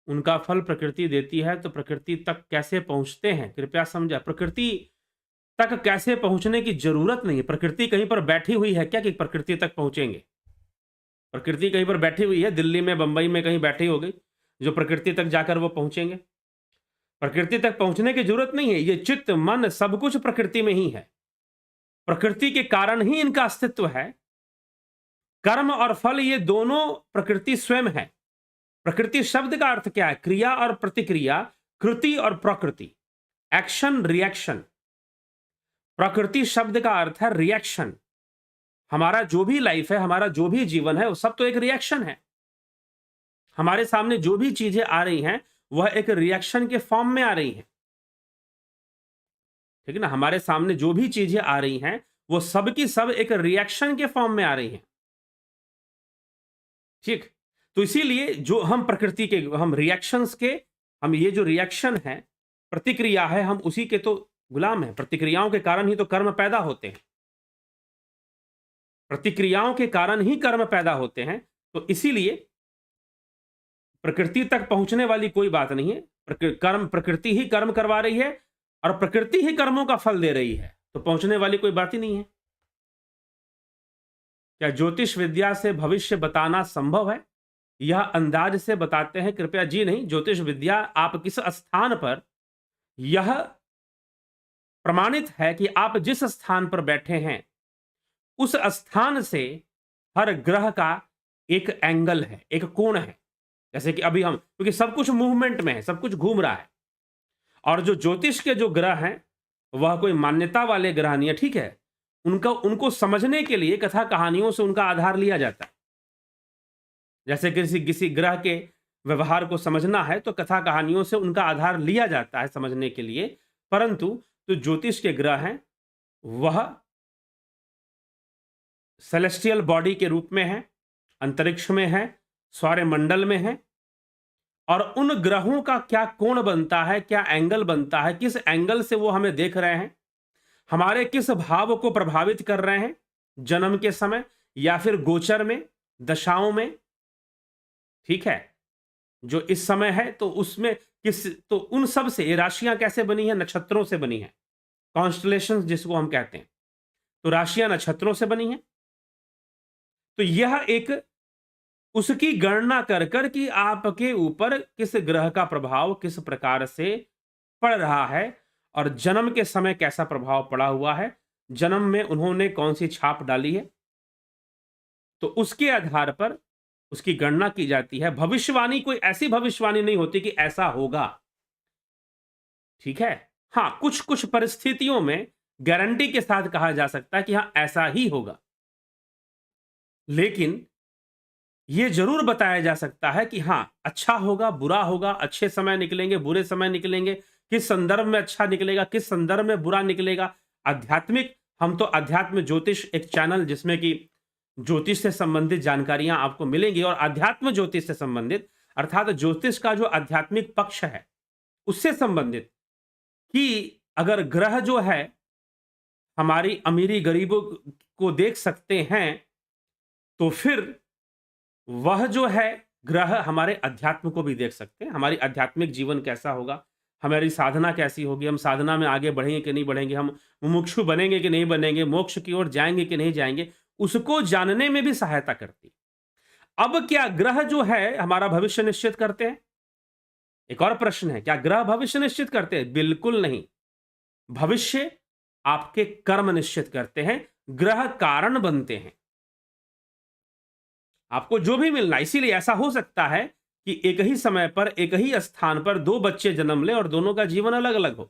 उनका फल प्रकृति देती है, तो प्रकृति तक कैसे पहुंचते हैं, कृपया समझा। प्रकृति तक कैसे पहुंचने की जरूरत नहीं है। प्रकृति कहीं पर बैठी हुई है क्या कि प्रकृति तक पहुंचेंगे? प्रकृति कहीं पर बैठी हुई है, दिल्ली में, बंबई में कहीं बैठी होगी जो प्रकृति तक जाकर वो पहुंचेंगे? प्रकृति तक पहुंचने की जरूरत नहीं है। ये चित्त, मन, सब कुछ प्रकृति में ही है। प्रकृति के कारण ही इनका अस्तित्व है। कर्म और फल ये दोनों प्रकृति स्वयं है। प्रकृति शब्द का अर्थ क्या है? क्रिया और प्रतिक्रिया, कृति और प्रकृति, एक्शन रिएक्शन। प्रकृति शब्द का अर्थ है रिएक्शन। हमारा जो भी लाइफ है, हमारा जो भी जीवन है, वो सब तो एक रिएक्शन है। हमारे सामने जो भी चीजें आ रही हैं वह एक रिएक्शन के फॉर्म में आ रही हैं, ठीक है ना। हमारे सामने जो भी चीजें आ रही हैं वो सब की सब एक रिएक्शन के फॉर्म में आ रही हैं, ठीक। तो इसीलिए जो हम प्रकृति के, हम रिएक्शंस के, हम ये जो रिएक्शन है, प्रतिक्रिया है, हम उसी के तो गुलाम हैं। प्रतिक्रियाओं के कारण ही तो कर्म पैदा होते हैं। प्रतिक्रियाओं के कारण ही कर्म पैदा होते हैं। तो इसीलिए प्रकृति तक पहुंचने वाली कोई बात नहीं है। कर्म, प्रकृति ही कर्म करवा रही है और प्रकृति ही कर्मों का फल दे रही है, तो पहुंचने वाली कोई बात ही नहीं है। क्या ज्योतिष विद्या से भविष्य बताना संभव है? यह अंदाज से बताते हैं कृपया। जी नहीं, ज्योतिष विद्या, आप किस स्थान पर, यह प्रमाणित है कि आप जिस स्थान पर बैठे हैं उस स्थान से हर ग्रह का एक एंगल है, एक कोण है। जैसे कि अभी हम, क्योंकि सब कुछ मूवमेंट में है, सब कुछ घूम रहा है, और जो ज्योतिष के जो ग्रह हैं वह कोई मान्यता वाले ग्रह नहीं है, ठीक है। उनको समझने के लिए कथा कहानियों से उनका आधार लिया जाता है। जैसे किसी किसी ग्रह के व्यवहार को समझना है तो कथा कहानियों से उनका आधार लिया जाता है समझने के लिए। परंतु जो ज्योतिष के ग्रह हैं वह सेलेस्टियल बॉडी के रूप में है, अंतरिक्ष में है, सौरमंडल में है, और उन ग्रहों का क्या कोण बनता है, क्या एंगल बनता है, किस एंगल से वो हमें देख रहे हैं, हमारे किस भाव को प्रभावित कर रहे हैं जन्म के समय या फिर गोचर में, दशाओं में, ठीक है। जो इस समय है तो उसमें किस, तो उन सब से ये राशियां कैसे बनी है? नक्षत्रों से बनी है, कॉन्स्टलेशंस जिसको हम कहते हैं। तो राशियां नक्षत्रों से बनी है। तो यह एक उसकी गणना कर कर कि आपके ऊपर किस ग्रह का प्रभाव किस प्रकार से पड़ रहा है और जन्म के समय कैसा प्रभाव पड़ा हुआ है, जन्म में उन्होंने कौन सी छाप डाली है, तो उसके आधार पर उसकी गणना की जाती है। भविष्यवाणी कोई ऐसी भविष्यवाणी नहीं होती कि ऐसा होगा, ठीक है। हां, कुछ कुछ परिस्थितियों में गारंटी के साथ कहा जा सकता है कि हां ऐसा ही होगा, लेकिन यह जरूर बताया जा सकता है कि हां अच्छा होगा, बुरा होगा, अच्छे समय निकलेंगे, बुरे समय निकलेंगे, किस संदर्भ में अच्छा निकलेगा, किस संदर्भ में बुरा निकलेगा। आध्यात्मिक, हम तो अध्यात्म ज्योतिष एक चैनल जिसमें कि ज्योतिष से संबंधित जानकारियां आपको मिलेंगी, और अध्यात्म ज्योतिष से संबंधित अर्थात ज्योतिष का जो आध्यात्मिक पक्ष है उससे संबंधित, कि अगर ग्रह जो है हमारी अमीरी गरीबों को देख सकते हैं तो फिर वह जो है ग्रह हमारे अध्यात्म को भी देख सकते हैं। हमारी आध्यात्मिक जीवन कैसा होगा, हमारी साधना कैसी होगी, हम साधना में आगे बढ़ेंगे कि नहीं बढ़ेंगे, हम मुमुक्षु बनेंगे कि नहीं बनेंगे, मोक्ष की ओर जाएंगे कि नहीं जाएंगे, उसको जानने में भी सहायता करती है। अब क्या ग्रह जो है हमारा भविष्य निश्चित करते हैं? एक और प्रश्न है, क्या ग्रह भविष्य निश्चित करते हैं? बिल्कुल नहीं। भविष्य आपके कर्म निश्चित करते हैं, ग्रह कारण बनते हैं आपको जो भी मिलना। इसीलिए ऐसा हो सकता है कि एक ही समय पर एक ही स्थान पर दो बच्चे जन्म ले और दोनों का जीवन अलग अलग हो,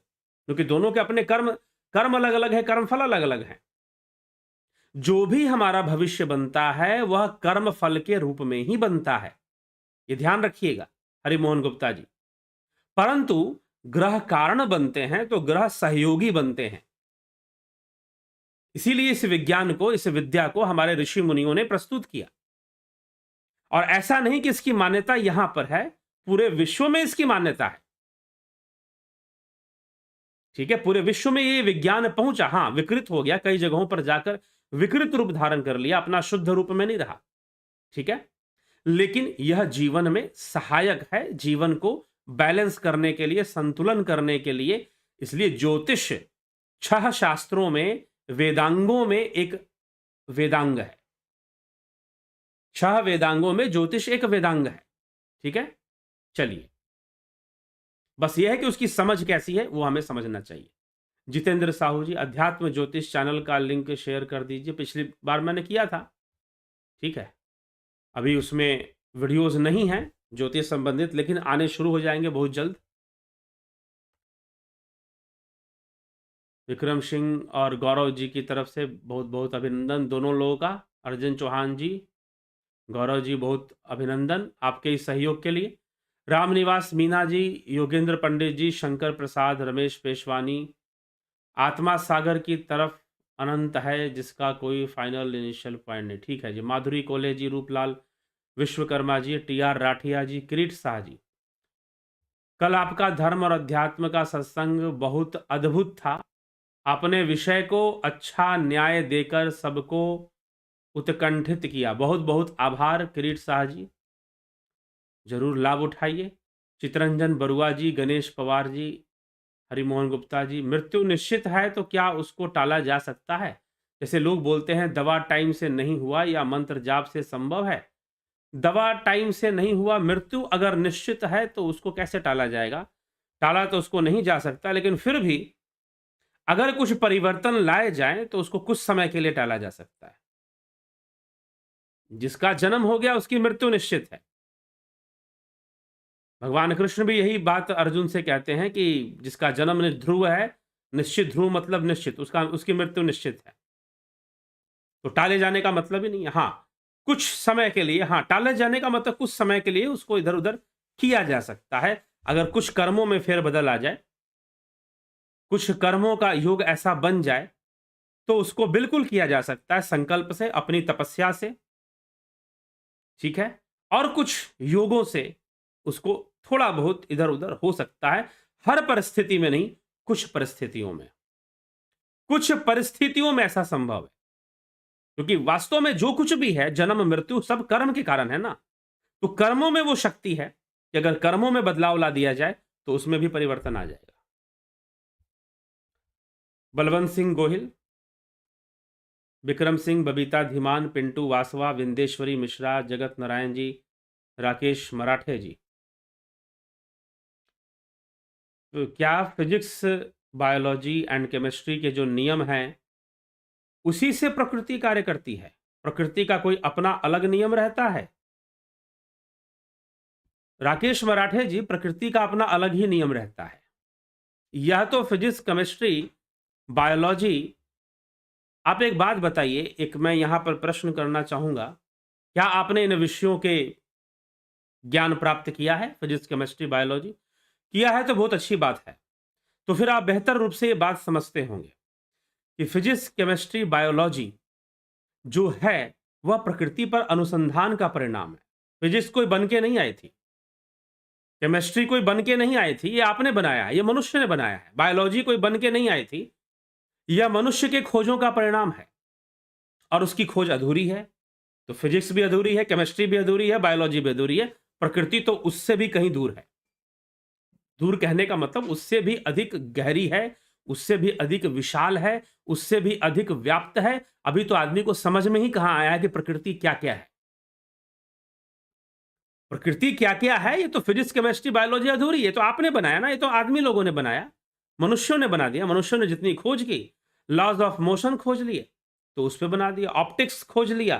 क्योंकि दोनों के अपने कर्म अलग अलग है, कर्म फल अलग अलग है। जो भी हमारा भविष्य बनता है वह कर्म फल के रूप में ही बनता है, ये ध्यान रखिएगा हरिमोहन गुप्ता जी। परंतु ग्रह कारण बनते हैं तो ग्रह सहयोगी बनते हैं। इसीलिए इस विज्ञान को, इस विद्या को हमारे ऋषि मुनियों ने प्रस्तुत किया। और ऐसा नहीं कि इसकी मान्यता यहां पर है, पूरे विश्व में इसकी मान्यता है। ठीक है, पूरे विश्व में ये विज्ञान पहुंचा। हां, विकृत हो गया, कई जगहों पर जाकर विकृत रूप धारण कर लिया, अपना शुद्ध रूप में नहीं रहा। ठीक है, लेकिन यह जीवन में सहायक है, जीवन को बैलेंस करने के लिए, संतुलन करने के लिए। इसलिए ज्योतिष 6 शास्त्रों में, वेदांगों में एक वेदांग है। 6 वेदांगों में ज्योतिष एक वेदांग है। ठीक है, चलिए, बस यह है कि उसकी समझ कैसी है वो हमें समझना चाहिए। जितेंद्र साहू जी, अध्यात्म ज्योतिष चैनल का लिंक शेयर कर दीजिए। पिछली बार मैंने किया था। ठीक है, अभी उसमें वीडियोस नहीं हैं ज्योतिष संबंधित, लेकिन आने शुरू हो जाएंगे बहुत जल्द। विक्रम सिंह और गौरव जी की तरफ से बहुत बहुत अभिनंदन दोनों लोगों का। अर्जुन चौहान जी, गौरव जी, बहुत अभिनंदन आपके इस सहयोग के लिए। रामनिवास मीना जी, योगेंद्र पंडित जी, शंकर प्रसाद, रमेश पेशवानी, आत्मा सागर की तरफ अनंत है जिसका कोई फाइनल इनिशियल पॉइंट नहीं। ठीक है जी, माधुरी कोले जी, रूपलाल विश्वकर्मा जी, टीआर राठिया जी, किरीट शाह जी, कल आपका धर्म और अध्यात्म का सत्संग बहुत अद्भुत था। आपने विषय को अच्छा न्याय देकर सबको उत्कंठित किया। बहुत बहुत आभार किरीट शाह जी, जरूर लाभ उठाइए। चितरंजन बरुआ जी, गणेश पवार जी, हरिमोहन गुप्ता जी, मृत्यु निश्चित है तो क्या उसको टाला जा सकता है? जैसे लोग बोलते हैं दवा टाइम से नहीं हुआ या मंत्र जाप से संभव है। दवा टाइम से नहीं हुआ, मृत्यु अगर निश्चित है तो उसको कैसे टाला जाएगा? टाला तो उसको नहीं जा सकता, लेकिन फिर भी अगर कुछ परिवर्तन लाए जाए तो उसको कुछ समय के लिए टाला जा सकता है। जिसका जन्म हो गया उसकी मृत्यु निश्चित है। भगवान कृष्ण भी यही बात अर्जुन से कहते हैं कि जिसका जन्म ध्रुव है, निश्चित ध्रुव मतलब निश्चित, उसकी मृत्यु निश्चित है। तो टाले जाने का मतलब ही नहीं है। हाँ, कुछ समय के लिए, हाँ, टाले जाने का मतलब कुछ समय के लिए उसको इधर उधर किया जा सकता है। अगर कुछ कर्मों में फेरबदल आ जाए, कुछ कर्मों का योग ऐसा बन जाए तो उसको बिल्कुल किया जा सकता है, संकल्प से, अपनी तपस्या से। ठीक है, और कुछ योगों से उसको थोड़ा बहुत इधर उधर हो सकता है। हर परिस्थिति में नहीं, कुछ परिस्थितियों में, कुछ परिस्थितियों में ऐसा संभव है। क्योंकि वास्तव में जो कुछ भी है, जन्म मृत्यु सब कर्म के कारण है ना। तो कर्मों में वो शक्ति है कि अगर कर्मों में बदलाव ला दिया जाए तो उसमें भी परिवर्तन आ जाएगा। बलवंत सिंह गोहिल, विक्रम सिंह, बबीता धीमान, पिंटू वासवा, विंदेश्वरी मिश्रा, जगत नारायण जी, राकेश मराठे जी। तो क्या फिजिक्स, बायोलॉजी एंड केमिस्ट्री के जो नियम हैं उसी से प्रकृति कार्य करती है? प्रकृति का कोई अपना अलग नियम रहता है? राकेश मराठे जी, प्रकृति का अपना अलग ही नियम रहता है। यह तो फिजिक्स, केमिस्ट्री, बायोलॉजी। आप एक बात बताइए, एक मैं यहां पर प्रश्न करना चाहूंगा, क्या आपने इन विषयों के ज्ञान प्राप्त किया है? फिजिक्स, केमिस्ट्री, बायोलॉजी किया है तो बहुत अच्छी बात है। तो फिर आप बेहतर रूप से ये बात समझते होंगे कि फिजिक्स, केमिस्ट्री, बायोलॉजी जो है वह प्रकृति पर अनुसंधान का परिणाम है। फिजिक्स कोई बन के नहीं आई थी, केमिस्ट्री कोई बन के नहीं आई थी, ये आपने बनाया है, ये मनुष्य ने बनाया है। बायोलॉजी कोई बन के नहीं आई थी, यह मनुष्य के खोजों का परिणाम है। और उसकी खोज अधूरी है तो फिजिक्स भी अधूरी है, केमिस्ट्री भी अधूरी है, बायोलॉजी भी अधूरी है। प्रकृति तो उससे भी कहीं दूर है। दूर कहने का मतलब उससे भी अधिक गहरी है, उससे भी अधिक विशाल है, उससे भी अधिक व्याप्त है। अभी तो आदमी को समझ में ही कहां आया कि प्रकृति क्या क्या है। प्रकृति क्या क्या है ये तो फिजिक्स, केमिस्ट्री, बायोलॉजी अधूरी है। तो आपने बनाया ना, ये तो आदमी लोगों ने बनाया, मनुष्यों ने बना दिया। मनुष्यों ने जितनी खोज की, लॉज ऑफ मोशन खोज लिए तो उस पर बना दिया, ऑप्टिक्स खोज लिया,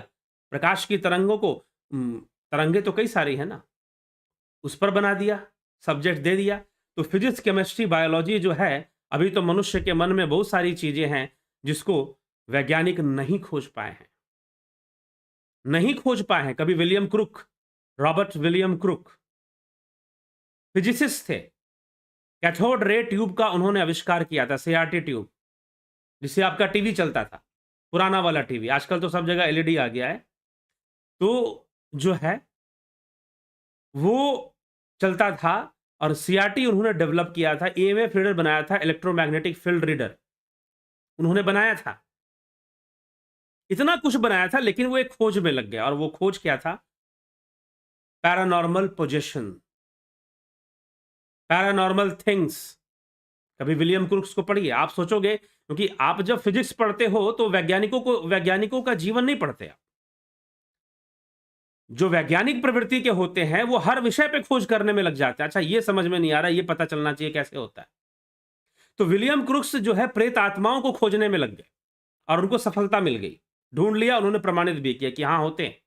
प्रकाश की तरंगों को, तरंगे तो कई सारी है ना, उस पर बना दिया, सब्जेक्ट दे दिया। तो फिजिक्स, केमिस्ट्री, बायोलॉजी जो है, अभी तो मनुष्य के मन में बहुत सारी चीजें हैं जिसको वैज्ञानिक नहीं खोज पाए हैं, नहीं खोज पाए हैं। कभी William Crook, Robert William Crook physicist थे, कैथोड रे ट्यूब का उन्होंने आविष्कार किया था, सीआरटी ट्यूब, जिससे आपका टीवी चलता था। पुराना वाला टीवी, आजकल तो सब जगह एलईडी आ गया है। तो जो है वो चलता था और सीआरटी उन्होंने डेवलप किया था, ईएमएफ रीडर बनाया था, इलेक्ट्रोमैग्नेटिक फील्ड रीडर उन्होंने बनाया था। इतना कुछ बनाया था, लेकिन वो एक खोज में लग गया, और वो खोज क्या था? Paranormal possession, paranormal things. कभी विलियम क्रूक्स को पढ़िए, आप सोचोगे, क्योंकि आप जब फिजिक्स पढ़ते हो तो वैज्ञानिकों का जीवन नहीं पढ़ते आप। जो वैज्ञानिक प्रवृत्ति के होते हैं वो हर विषय पे खोज करने में लग जाते हैं। अच्छा, ये समझ में नहीं आ रहा, ये पता चलना चाहिए कैसे होता है। तो विलियम क्रूक्स जो है प्रेत आत्माओं को खोजने में लग गए और उनको सफलता मिल गई, ढूंढ लिया, उन्होंने प्रमाणित भी किया कि हां होते हैं।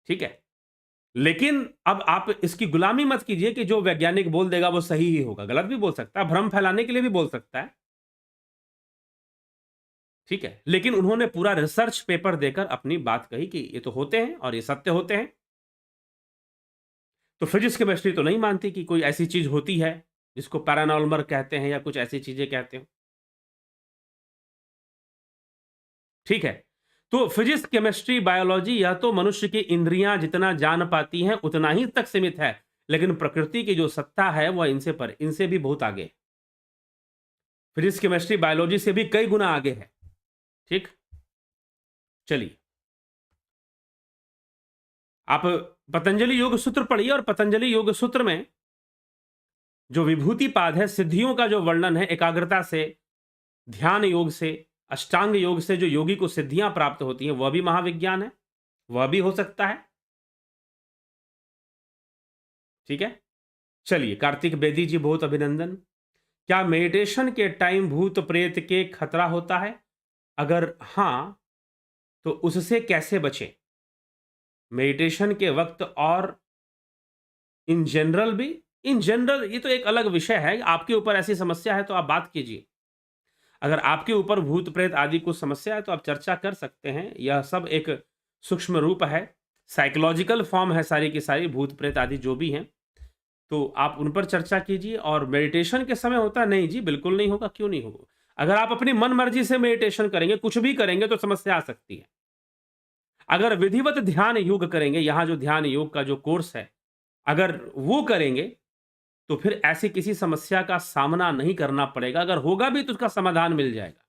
ठीक है, लेकिन अब आप इसकी गुलामी मत कीजिए कि जो वैज्ञानिक बोल देगा वो सही ही होगा। गलत भी बोल सकता है, भ्रम फैलाने के लिए भी बोल सकता है। ठीक है, लेकिन उन्होंने पूरा रिसर्च पेपर देकर अपनी बात कही कि ये तो होते हैं और ये सत्य होते हैं। तो फिजिक्स केमिस्ट्री तो नहीं मानती कि कोई ऐसी चीज होती है जिसको पैरानॉर्मल कहते हैं या कुछ ऐसी चीजें कहते हो। ठीक है, तो फिजिक्स केमिस्ट्री बायोलॉजी यह तो मनुष्य की इंद्रियां जितना जान पाती हैं उतना ही तक सीमित है, लेकिन प्रकृति की जो सत्ता है वह इनसे भी बहुत आगे है। फिजिक्स केमिस्ट्री बायोलॉजी से भी कई गुना आगे है। ठीक, चलिए आप पतंजलि योग सूत्र पढ़िए, और पतंजलि योग सूत्र में जो विभूति पाद है, सिद्धियों का जो वर्णन है, एकाग्रता से, ध्यान योग से, अष्टांग योग से जो योगी को सिद्धियां प्राप्त होती हैं, वह भी महाविज्ञान है, वह भी हो सकता है। ठीक है, चलिए कार्तिक बेदी जी, बहुत अभिनंदन। क्या मेडिटेशन के टाइम भूत प्रेत के खतरा होता है? अगर हां तो उससे कैसे बचें? मेडिटेशन के वक्त और इन जनरल भी? इन जनरल ये तो एक अलग विषय है, आपके ऊपर ऐसी समस्या है तो आप बात कीजिए। अगर आपके ऊपर भूत प्रेत आदि कुछ समस्या है तो आप चर्चा कर सकते हैं। यह सब एक सूक्ष्म रूप है, साइकोलॉजिकल फॉर्म है सारी की सारी, भूत प्रेत आदि जो भी हैं, तो आप उन पर चर्चा कीजिए। और मेडिटेशन के समय होता नहीं जी, बिल्कुल नहीं होगा, क्यों नहीं होगा? अगर आप अपनी मन मर्जी से मेडिटेशन करेंगे, कुछ भी करेंगे, तो समस्या आ सकती है। अगर विधिवत ध्यान योग करेंगे, यहां जो ध्यान योग का जो कोर्स है, अगर वो करेंगे तो फिर ऐसी किसी समस्या का सामना नहीं करना पड़ेगा। अगर होगा भी तो उसका समाधान मिल जाएगा।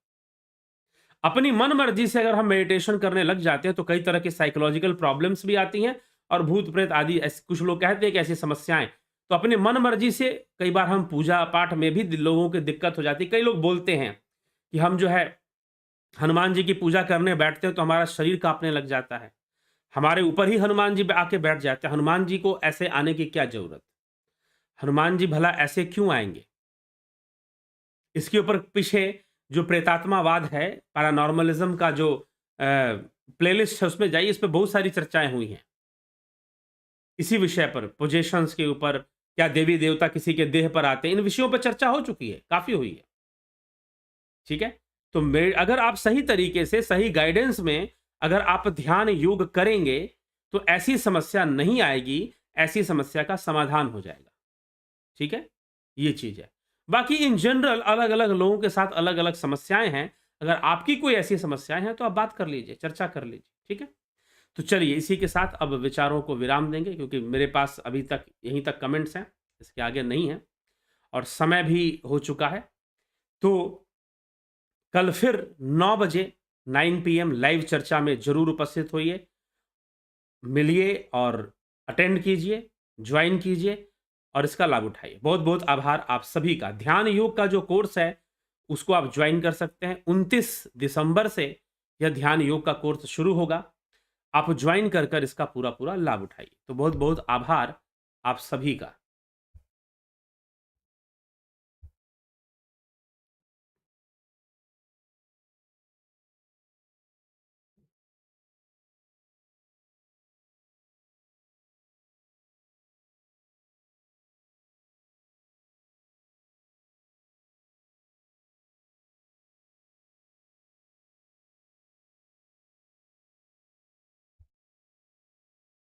अपनी मन मर्जी से अगर हम मेडिटेशन करने लग जाते हैं तो कई तरह की साइकोलॉजिकल प्रॉब्लम्स भी आती हैं, और भूत प्रेत आदि कुछ लोग कहते हैं कि ऐसी समस्याएं, तो अपनी मन मर्जी से कई बार हम पूजा पाठ में भी लोगों की दिक्कत हो जाती है। कई लोग बोलते हैं कि हम जो है हनुमान जी की पूजा करने बैठते हैं तो हमारा शरीर कांपने लग जाता है, हमारे ऊपर ही हनुमान जी आके बैठ जाते हैं। हनुमान जी को ऐसे आने की क्या जरूरत? हनुमान जी भला ऐसे क्यों आएंगे? इसके ऊपर पीछे जो प्रेतात्मावाद है, पैरानॉर्मलिज्म का जो प्लेलिस्ट है उसमें जाइए, इस पे बहुत सारी चर्चाएं हुई हैं इसी विषय पर, पोजेशंस के ऊपर, क्या देवी देवता किसी के देह पर आते हैं, इन विषयों पर चर्चा हो चुकी है, काफी हुई है। ठीक है, तो अगर आप सही तरीके से, सही गाइडेंस में अगर आप ध्यान योग करेंगे तो ऐसी समस्या नहीं आएगी, ऐसी समस्या का समाधान हो जाएगा। ठीक है, ये चीज है। बाकी इन जनरल अलग अलग लोगों के साथ अलग अलग समस्याएं हैं। अगर आपकी कोई ऐसी समस्याएं हैं तो आप बात कर लीजिए, चर्चा कर लीजिए। ठीक है, तो चलिए इसी के साथ अब विचारों को विराम देंगे, क्योंकि मेरे पास अभी तक यहीं तक कमेंट्स हैं, इसके आगे नहीं है, और समय भी हो चुका है। तो कल फिर 9 बजे 9 PM लाइव चर्चा में जरूर उपस्थित होइए, मिलिए और अटेंड कीजिए, ज्वाइन कीजिए और इसका लाभ उठाइए। बहुत बहुत आभार आप सभी का। ध्यान योग का जो कोर्स है उसको आप ज्वाइन कर सकते हैं। 29 दिसंबर से यह ध्यान योग का कोर्स शुरू होगा, आप ज्वाइन कर इसका पूरा पूरा लाभ उठाइए। तो बहुत बहुत आभार आप सभी का।